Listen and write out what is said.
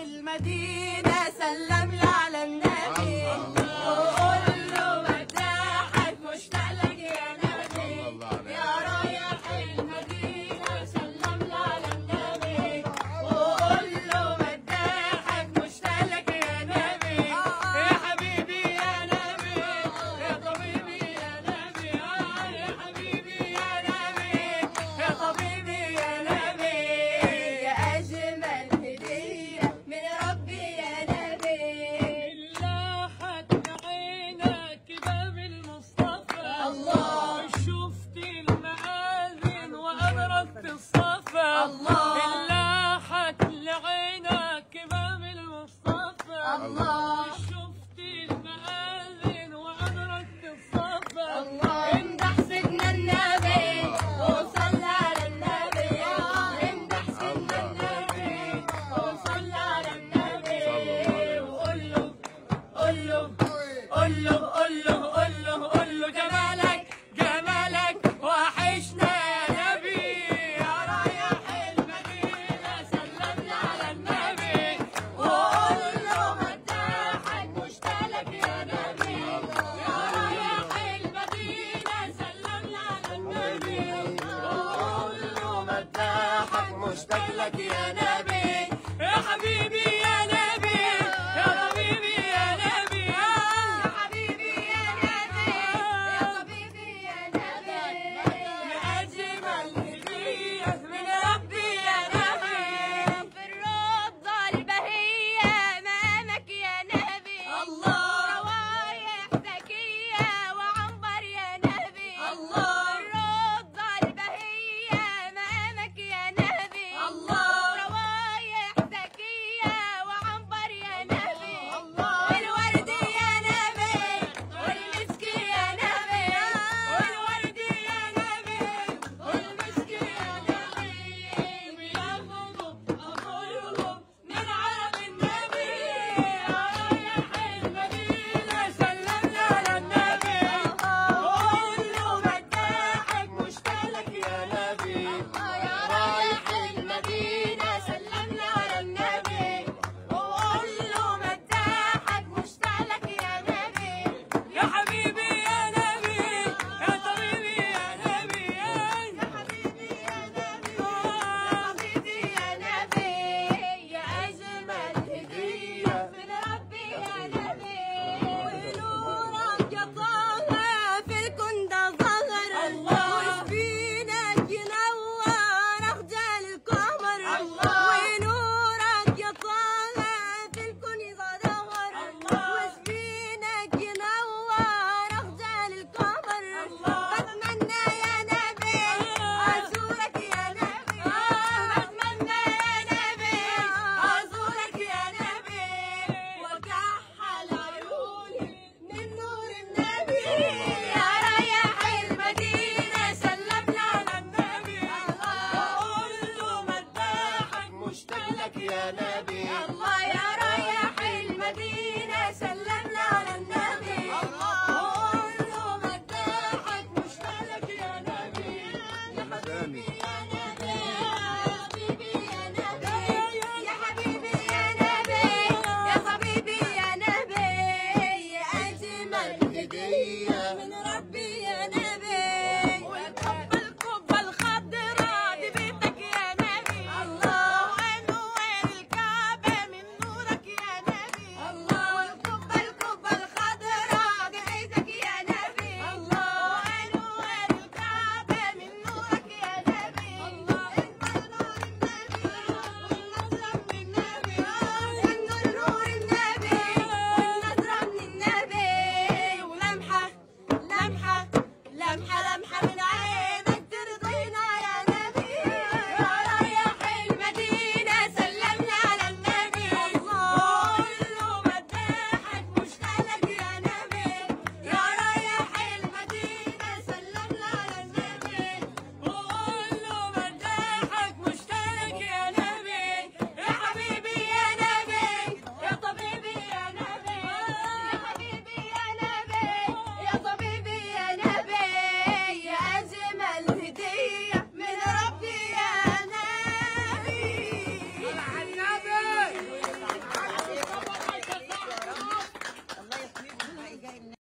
المدينة سلم لي على النبي وقول له مداحك مشتاق لك يا نبي يا رايح المدينة سلم لي على النبي وقول له مداحك مشتاق لك يا نبي يا حبيبي يا نبي يا طبيبي يا نبي يا حبيبي يا نبي يا طبيبي يا نبي يا أجمل هدية من ربي يا نبي لاحت بعينك باب المصطفى الله شفت المآذن وأدركت الصفا الله لاحت لعينك باب المصطفى الله شفت المآذن وأدركت الصفا الله امدح سيدنا النبي وصلى على النبي امدح سيدنا النبي وصلى على النبي وقول له قول له قول له قول له قول له قول له جمالك جمالك وحشنا يا نبي يا رايح المدينة سلمنا على النبي وقول له مداحك مشتاق لك يا نبي يا رايح المدينة سلمنا على النبي وقول له مداحك مشتاق لك يا نبي يا حبيبي يا نبي يا طبيبي يا نبي يا حبيبي يا نبي يا طبيبي يا نبي يا أجمل هدية من ربي يا نبي في الروضة البهية أمامك يا نبي الله روايح زكية وعنبر يا نبي الله الروضة البهية أمامك يا نبي الله روايح زكية وعنبر يا نبي الله والورد يا نبي والمسك يا نبي والورد يا نبي والمسك يا نبي بياخدوا أخوهم من عرب النبي يا رايح المدينة سلمنا على النبي وقول له مداحك مشتاق لك يا نبي يا رايح المدينة سلمنا على النبي وقول له مداحك مشتاق لك يا نبي يا حبيبي يا نبي يا طبيبي يا نبي يا حبيبي يا نبي يا طبيبي يا نبي يا أجمل هدية من ربي يا نبي ونورك يا طه في الكون ده ظهر وسبينك ينور أخجل القمر ونورك يا طه في الكون ده ظهر وسبينك ينور أخجل القمر بتمنى يا نبي أزورك يا نبي بتمنى يا نبي أزورك يا نبي وكحل عيوني من نور النبي يا رايح المدينة سلمنا على النبي وقول له مداحك مشتاق لك يا نبي الله يا